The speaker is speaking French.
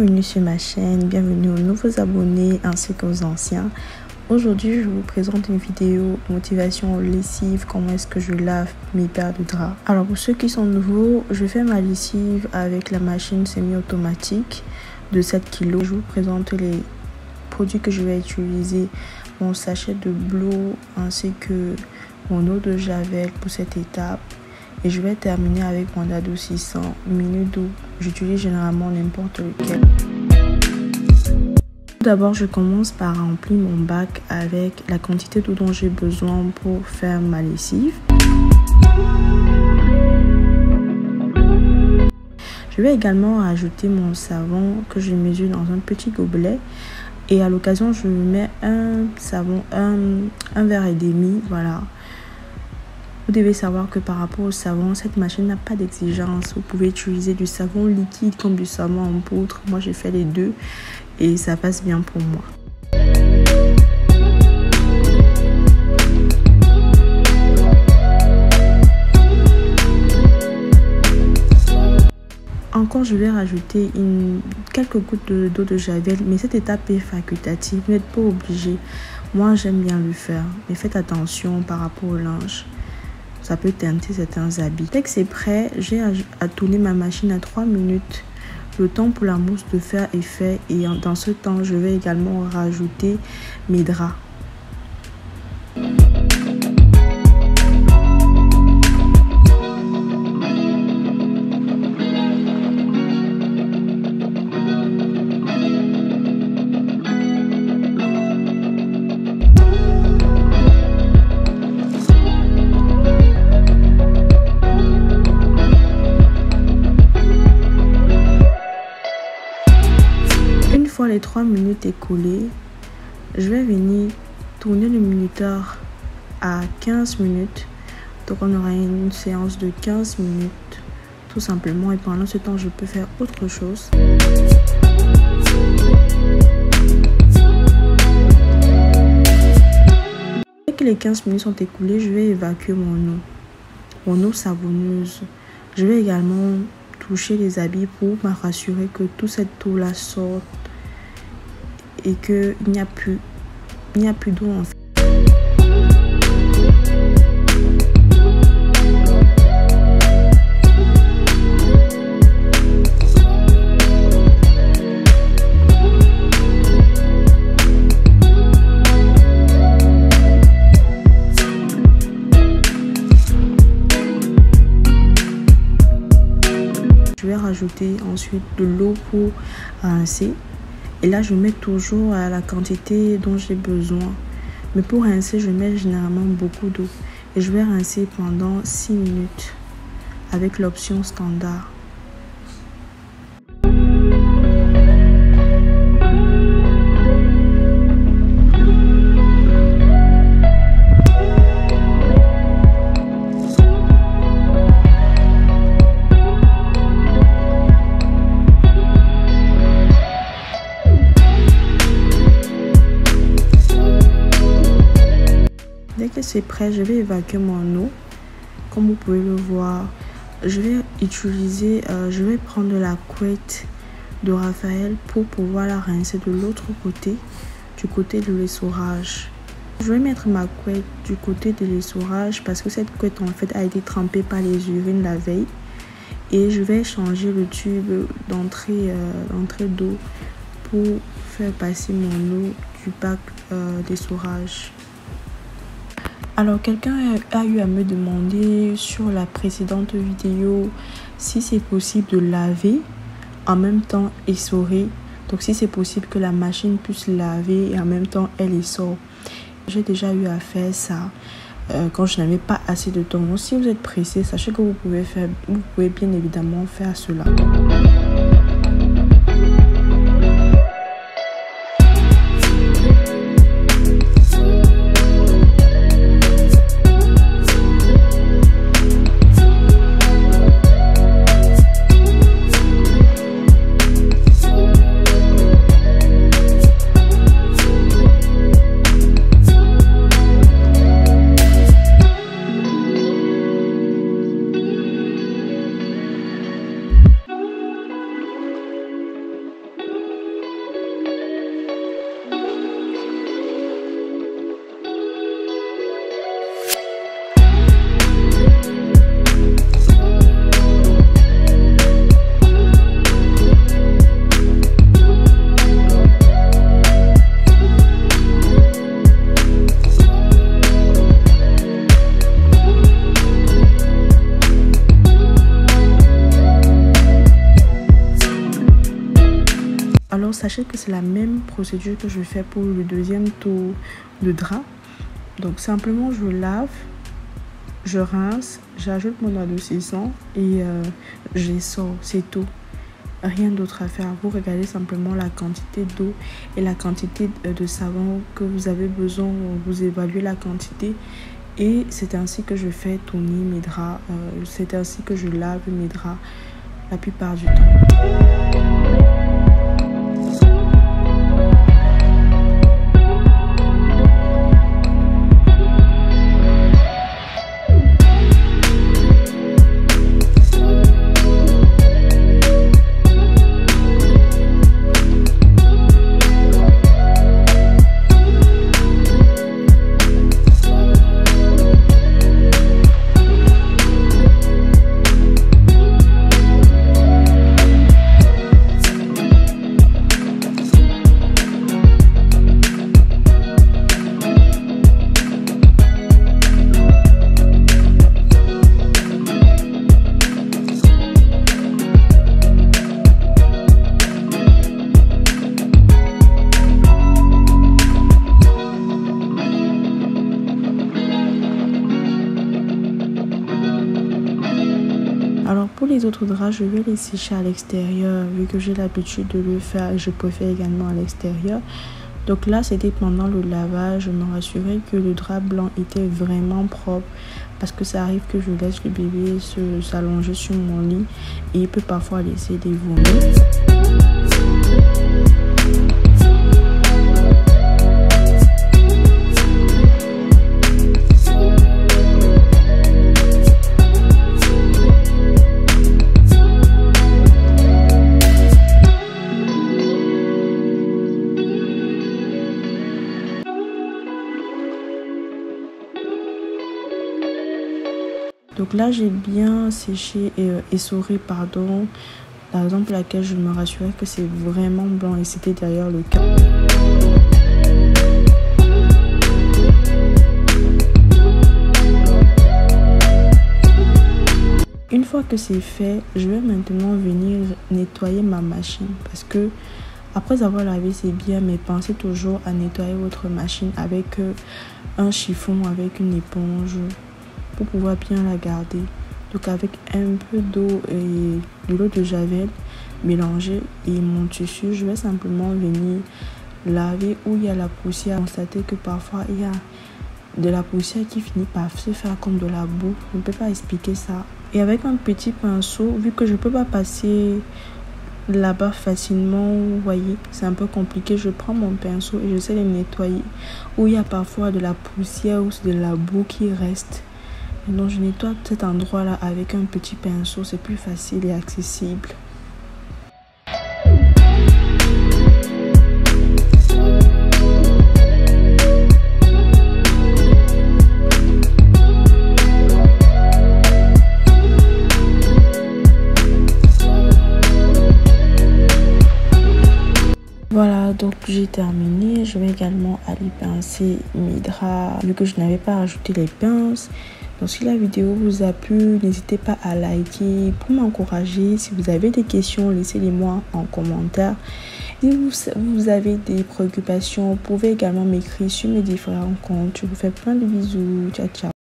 Bienvenue sur ma chaîne, bienvenue aux nouveaux abonnés ainsi qu'aux anciens. Aujourd'hui, je vous présente une vidéo motivation lessive, comment est-ce que je lave mes paires de draps. Alors pour ceux qui sont nouveaux, je fais ma lessive avec la machine semi-automatique de 7 kg. Je vous présente les produits que je vais utiliser, mon sachet de Blo ainsi que mon eau de javel pour cette étape. Et je vais terminer avec mon adoucissant mini doux. J'utilise généralement n'importe lequel. Tout d'abord, je commence par remplir mon bac avec la quantité d'eau dont j'ai besoin pour faire ma lessive. Je vais également ajouter mon savon que je mesure dans un petit gobelet. Et à l'occasion, je mets un savon, un verre et demi, voilà. Vous devez savoir que par rapport au savon, cette machine n'a pas d'exigence. Vous pouvez utiliser du savon liquide comme du savon en poudre. Moi, j'ai fait les deux et ça passe bien pour moi. Encore, je vais rajouter quelques gouttes d'eau de javel, mais cette étape est facultative. Vous n'êtes pas obligé. Moi, j'aime bien le faire, mais faites attention par rapport au linge. Ça peut teinter certains habits. Dès que c'est prêt, j'ai à tourner ma machine à 3 minutes. Le temps pour la mousse de faire effet. Et dans ce temps, je vais également rajouter mes draps. Une fois les 3 minutes écoulées, je vais venir tourner le minuteur à 15 minutes. Donc on aura une séance de 15 minutes tout simplement. Et pendant ce temps, je peux faire autre chose. Dès que les 15 minutes sont écoulées, je vais évacuer mon eau savonneuse. Je vais également toucher les habits pour me rassurer que toute cette eau là sorte et qu'il n'y a plus d'eau en fait. Je vais rajouter ensuite de l'eau pour rincer. Et là, je mets toujours à la quantité dont j'ai besoin. Mais pour rincer, je mets généralement beaucoup d'eau. Et je vais rincer pendant 6 minutes avec l'option standard. Dès que c'est prêt, je vais évacuer mon eau. Comme vous pouvez le voir, je vais prendre la couette de Raphaël pour pouvoir la rincer de l'autre côté, du côté de l'essorage. Je vais mettre ma couette du côté de l'essorage parce que cette couette en fait a été trempée par les urines la veille. Et je vais changer le tube d'entrée d'eau pour faire passer mon eau du bac d'essorage. Alors, quelqu'un a eu à me demander sur la précédente vidéo si c'est possible de laver en même temps essorer. Donc, si c'est possible que la machine puisse laver et en même temps elle essore. J'ai déjà eu à faire ça quand je n'avais pas assez de temps. Donc, si vous êtes pressé, sachez que vous pouvez bien évidemment faire cela. Alors sachez que c'est la même procédure que je fais pour le deuxième tour de drap. Donc simplement je lave, je rince, j'ajoute mon adoucissant et j'essore, c'est tout. Rien d'autre à faire. Vous regardez simplement la quantité d'eau et la quantité de savon que vous avez besoin. Vous évaluez la quantité et c'est ainsi que je fais tourner mes draps. C'est ainsi que je lave mes draps la plupart du temps. Alors pour les autres draps, je vais les sécher à l'extérieur vu que j'ai l'habitude de le faire et je préfère également à l'extérieur. Donc là, c'était pendant le lavage, je me rassurais que le drap blanc était vraiment propre parce que ça arrive que je laisse le bébé s'allonger sur mon lit et il peut parfois laisser des vomis. Donc là, j'ai bien séché et essoré, pardon, la raison pour laquelle je me rassurais que c'est vraiment blanc et c'était d'ailleurs le cas. Une fois que c'est fait, je vais maintenant venir nettoyer ma machine parce que après avoir lavé ses biens, mais pensez toujours à nettoyer votre machine avec un chiffon, avec une éponge pour pouvoir bien la garder. Donc avec un peu d'eau et de l'eau de javel mélangée et mon tissu, je vais simplement venir laver où il y a la poussière. Constatez que parfois il y a de la poussière qui finit par se faire comme de la boue. Je ne peux pas expliquer ça. Et avec un petit pinceau, vu que je ne peux pas passer là-bas facilement, vous voyez, c'est un peu compliqué. Je prends mon pinceau et j'essaie de nettoyer où il y a parfois de la poussière ou de la boue qui reste. Et donc je nettoie cet endroit-là avec un petit pinceau, c'est plus facile et accessible. Voilà, donc j'ai terminé. Je vais également aller pincer mes draps vu que je n'avais pas ajouté les pinces. Donc si la vidéo vous a plu, n'hésitez pas à liker pour m'encourager. Si vous avez des questions, laissez-les-moi en commentaire. Si vous avez des préoccupations, vous pouvez également m'écrire sur mes différents comptes. Je vous fais plein de bisous. Ciao, ciao.